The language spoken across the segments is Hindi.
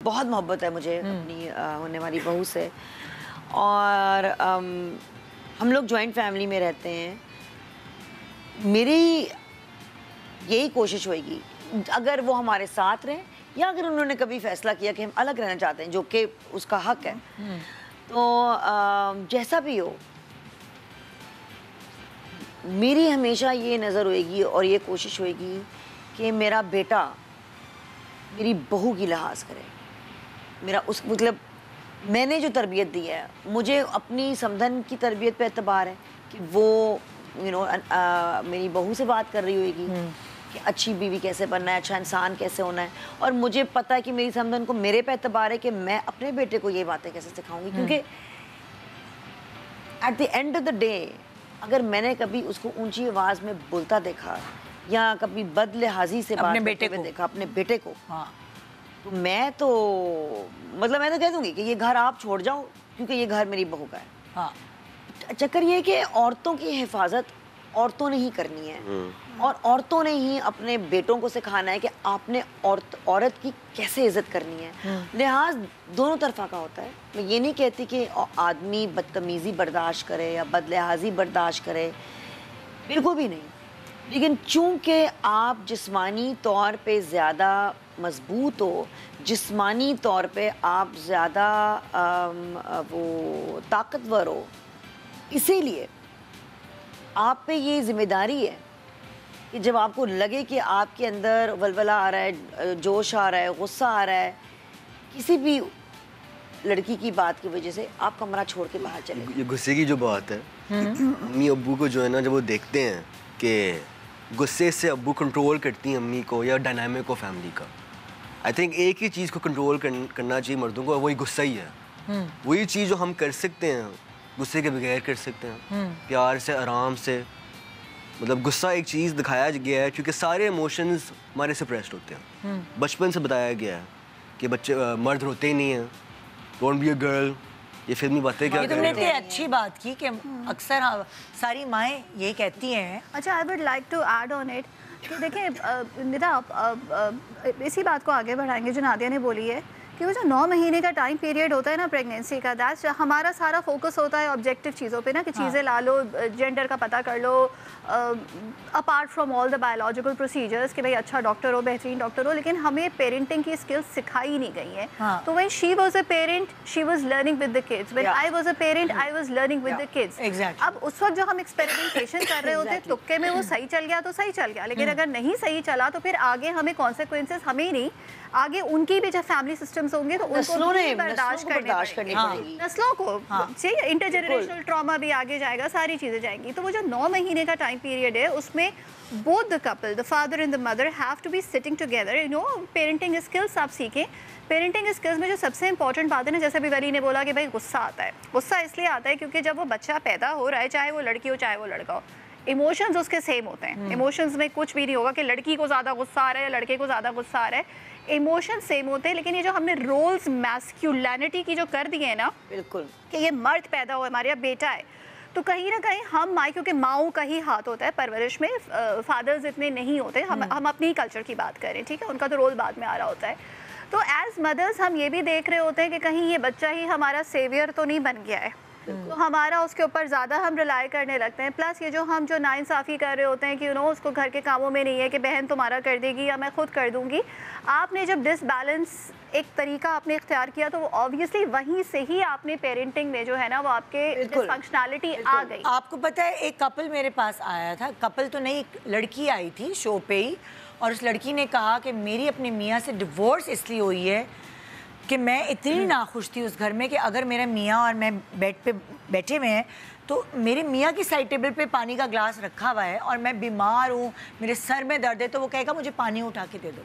बहुत मोहब्बत है मुझे अपनी होने वाली बहू से। और हम लोग जॉइंट फैमिली में रहते हैं। मेरी यही कोशिश होगी, अगर वो हमारे साथ रहें या अगर उन्होंने कभी फैसला किया कि हम अलग रहना चाहते हैं, जो कि उसका हक है, तो जैसा भी हो, मेरी हमेशा ये नज़र होएगी और ये कोशिश होएगी कि मेरा बेटा मेरी बहू की लिहाज करे। मेरा उस मतलब मैंने जो तरबियत दी है, मुझे अपनी समधन की तरबियत पे एतबार है कि वो मेरी बहू से बात कर रही होगी कि अच्छी बीवी कैसे बनना है, अच्छा इंसान कैसे होना है। और मुझे पता है कि मेरी समधन को मेरे पे एतबार है कि मैं अपने बेटे को ये बातें कैसे सिखाऊंगी, क्योंकि at the end of the day अगर मैंने कभी उसको ऊंची आवाज़ में बोलता देखा या कभी बदलिहाजी से बात करते हुए देखा अपने बेटे को, हाँ, तो मैं तो कह दूंगी कि ये घर आप छोड़ जाओ, क्योंकि ये घर मेरी बहू का है। हाँ। चक्कर ये है कि औरतों की हिफाजत औरतों ने ही करनी है और औरतों ने ही अपने बेटों को सिखाना है कि आपने औरत की कैसे इज्जत करनी है। लिहाज दोनों तरफा का होता है। मैं ये नहीं कहती कि आदमी बदतमीज़ी बर्दाश्त करे या बदलिहाजी बर्दाश्त करे, बिल्कुल भी नहीं। लेकिन चूंकि आप जिस्मानी तौर पे ज़्यादा मजबूत हो, जिस्मानी तौर पे आप ज़्यादा वो ताकतवर हो, इसीलिए आप पे ये जिम्मेदारी है कि जब आपको लगे कि आपके अंदर वलवला आ रहा है, जोश आ रहा है, गुस्सा आ रहा है, किसी भी लड़की की बात की वजह से, आप कमरा छोड़ के बाहर चले। ये गुस्से की जो बात है, अम्मी अब्बू को जो है ना, जब वो देखते हैं कि गुस्से से अब्बू कंट्रोल करती हैं अम्मी को या डायनामिक को फैमिली का, आई थिंक एक ही चीज़ को कंट्रोल करना चाहिए मर्दों को, वही गुस्सा ही है। वही चीज़ जो हम कर सकते हैं गुस्से के बगैर कर सकते हैं, प्यार से, आराम से। मतलब गुस्सा एक चीज़ दिखाया गया है क्योंकि सारे इमोशंस हमारे सप्रेस्ड होते हैं। बचपन से बताया गया है कि बच्चे मर्द रोते ही नहीं हैं, डोंट बी अ गर्ल, ये फिल्मी बातें क्या तुमने इतनी अच्छी बात की कि अक्सर सारी माएँ यही कहती हैं। अच्छा, I would like to add on it कि देखिए निदा, इसी बात को आगे बढ़ाएंगे जो नादिया ने बोली है कि वो जो 9 महीने का टाइम पीरियड होता है ना प्रेगनेंसी का, दैट्स हमारा सारा फोकस होता है ऑब्जेक्टिव चीज़ों पे ना, कि चीज़ें ला लो, जेंडर का पता कर लो, apart from all the biological procedures कि भाई अच्छा डॉक्टर हो, बेहतरीन डॉक्टर हो, लेकिन हमें पेरेंटिंग की स्किल्स सिखाई नहीं गई हैं। तो when she was a parent she was learning with the kids, when I was a parent I was learning with the kids. अब उस वक्त जो हम एक्सपेरिमेंटेशन कर रहे होते हैं, तुक्के में वो सही चल गया तो सही चल गया, लेकिन अगर नहीं सही चला तो फिर आगे हमें कॉन्सिक्वेंसेस, हमें नहीं, आगे उनकी भी जो फैमिली सिस्टम्स होंगे तो उनको भी बर्दाश्त करनी पड़ेगी, नस्लों को, इंटरजेनरेशनल ट्रॉमा भी आगे जाएगा, सारी चीज़ें जाएंगी। तो वो जो 9 महीने का टाइम पीरियड है, उसमें both the couple, the father and the mother, have to be sitting together, parenting skills आप सीखें। पेरेंटिंग स्किल्स में जो सबसे इंपॉर्टेंट बात है ना, जैसे अभी वली ने बोला कि भाई गुस्सा आता है, गुस्सा इसलिए आता है क्योंकि जब वो बच्चा पैदा हो रहा है, चाहे वो लड़की हो चाहे वो लड़का हो, इमोशंस उसके सेम होते हैं। इमोशंस में कुछ भी नहीं होगा कि लड़की को ज़्यादा गुस्सा आ रहा है या लड़के को ज़्यादा गुस्सा आ रहा है, इमोशन सेम होते हैं। लेकिन ये जो हमने रोल्स मैस्कुलिनिटी की जो कर दिए हैं ना, बिल्कुल, कि ये मर्द पैदा हुआ हमारे यहाँ बेटा है, तो कहीं ना कहीं हम माँ, क्योंकि माओं का ही हाथ होता है परवरिश में, फादर्स इतने नहीं होते, हम अपनी कल्चर की बात करें, ठीक है, उनका तो रोल बाद में आ रहा होता है। तो एज मदर्स हम ये भी देख रहे होते हैं कि कहीं ये बच्चा ही हमारा सेवियर तो नहीं बन गया है, तो हमारा उसके ऊपर ज़्यादा हम रिलाई करने लगते हैं। प्लस ये जो हम जो नाइंसाफ़ी कर रहे होते हैं कि उसको घर के कामों में नहीं है कि बहन तुम्हारा कर देगी या मैं खुद कर दूंगी, आपने जब डिसबैलेंस एक तरीका आपने इख्तियार किया तो वो ऑब्वियसली वहीं से ही आपने पेरेंटिंग में जो है ना वो आपके डिसफंक्शनैलिटी आ गई। आपको पता है एक कपल मेरे पास आया था, कपल तो नहीं, एक लड़की आई थी शो पे ही, और उस लड़की ने कहा कि मेरी अपने मियाँ से डिवोर्स इसलिए हुई है कि मैं इतनी नाखुश थी उस घर में कि अगर मेरा मियाँ और मैं बेड पे बैठे हुए हैं तो मेरे मियाँ की साइड टेबल पे पानी का ग्लास रखा हुआ है और मैं बीमार हूँ, मेरे सर में दर्द है, तो वो कहेगा मुझे पानी उठा के दे दो,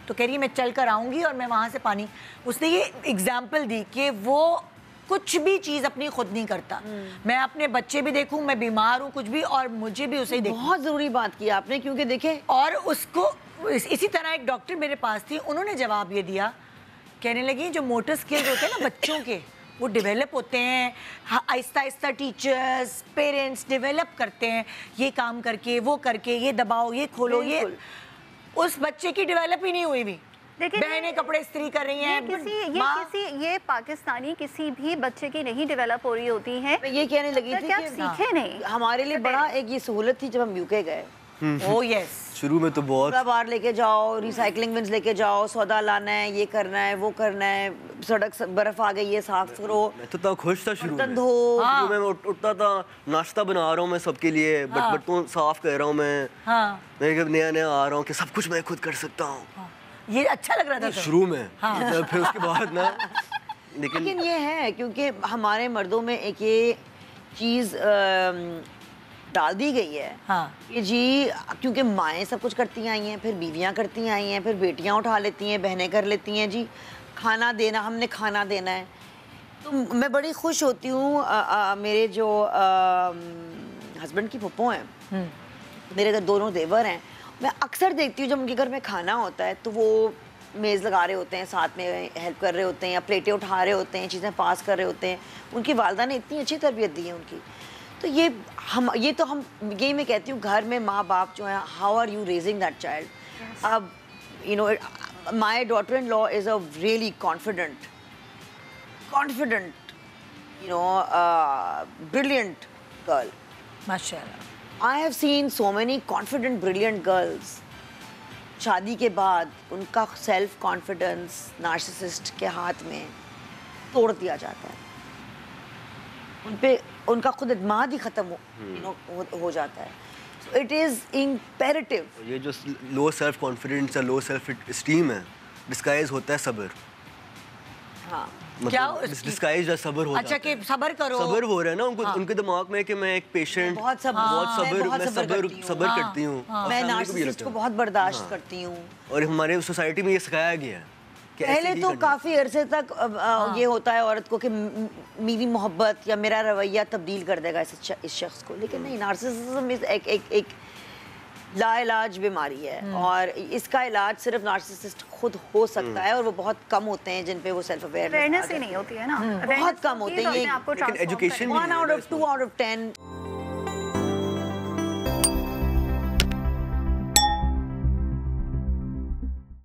तो कह रही है मैं चल कर आऊँगी और मैं वहाँ से पानी। उसने ये एग्जाम्पल दी कि वो कुछ भी चीज़ अपनी खुद नहीं करता, मैं अपने बच्चे भी देखूँ, मैं बीमार हूँ कुछ भी, और मुझे भी उसे देखूँ। बहुत ज़रूरी बात की आपने, क्योंकि देखें, और उसको इसी तरह एक डॉक्टर मेरे पास थी, उन्होंने जवाब ये दिया, कहने लगी जो मोटर स्किल्स होते हैं ना बच्चों के, वो डेवलप होते हैं Aahista Aahista, teachers parents develop करते हैं, ये काम करके वो करके, ये दबाओ ये खोलो, ये उस बच्चे की डेवलप ही नहीं हुई भी, बहनें कपड़े इस्त्री कर रही हैं, ये पाकिस्तानी किसी भी बच्चे की नहीं डेवलप हो रही होती है। मैं ये कहने लगी थी कि सीखे नहीं, हमारे लिए बड़ा एक ये सहूलत थी जब हम यूके गए। ओह यस, शुरू में तो बहुत बार लेके जाओ, रिसाइकलिंग बिन्स लेके जाओ, सौदा लाना है, ये करना है, वो करना है, सड़क बर्फ आ गई है, साफ करो। मैं तो इतना खुश था शुरू में। हाँ। मैं उठता था, नाश्ता बना रहा हूँ मैं सबके लिए, बर्तन साफ कर रहा हूँ मैं। हाँ। मैं नया नया आ रहा हूँ कि सब कुछ मैं खुद कर सकता हूँ। हाँ। ये अच्छा लग रहा था शुरू में। हाँ। फिर उसके बाद ना लेकिन ये है क्योंकि हमारे मर्दों में एक ये चीज़ डाल दी गई है। हाँ। कि जी क्योंकि माएँ सब कुछ करती आई हैं, फिर बीवियाँ करती आई हैं, फिर बेटियाँ उठा लेती हैं, बहनें कर लेती हैं, जी खाना देना, हमने खाना देना है। तो मैं बड़ी खुश होती हूँ, मेरे जो हस्बैंड की फुप्पो हैं, मेरे घर दोनों देवर हैं, मैं अक्सर देखती हूँ जब उनके घर में खाना होता है तो वो मेज़ लगा रहे होते हैं, साथ में हेल्प कर रहे होते हैं, या प्लेटें उठा रहे होते हैं, चीज़ें पास कर रहे होते हैं। उनकी वालदा ने इतनी अच्छी तरबियत दी है उनकी। तो ये मैं कहती हूँ घर में माँ बाप जो हैं, how are you raising that child. अब you know my daughter in law is a really confident you know brilliant girl. माशाल्लाह। I have seen so many confident brilliant girls शादी के बाद उनका सेल्फ कॉन्फिडेंस नार्सिसिस्ट के हाथ में तोड़ दिया जाता है, उन पे उनका खुद एतमाद ही ख़त्म हो जाता है। So it is imperative। ये जो लो सेल्फ कॉन्फिडेंस या लो सेल्फ एस्टीम है, डिस्गाइज होता है सब्र। हाँ क्या डिस्गाइज सब्र हो अच्छा कि सब्र करो, सब्र हो रहा है ना उनको। हाँ। उनके दिमाग में कि मैं एक पेशेंट, बहुत सब्र करती हूँ, मैं नार्सिसिस्ट को बहुत बर्दाश्त करती हूँ। और हमारे सोसाइटी में ये सिखाया गया है। पहले तो काफी अरसे तक ये होता है औरत को कि मेरी मोहब्बत या मेरा रवैया तब्दील कर देगा इस शख्स को, लेकिन नहीं, नार्सिसिज्म एक लाइलाज बीमारी है और इसका इलाज सिर्फ नार्सिसिस्ट खुद हो सकता है, और वो बहुत कम होते हैं जिन पे वो सेल्फ अवेयरनेस ही नहीं होती है ना, बहुत कम होते हैं। ये education 1 out of 2 out of 10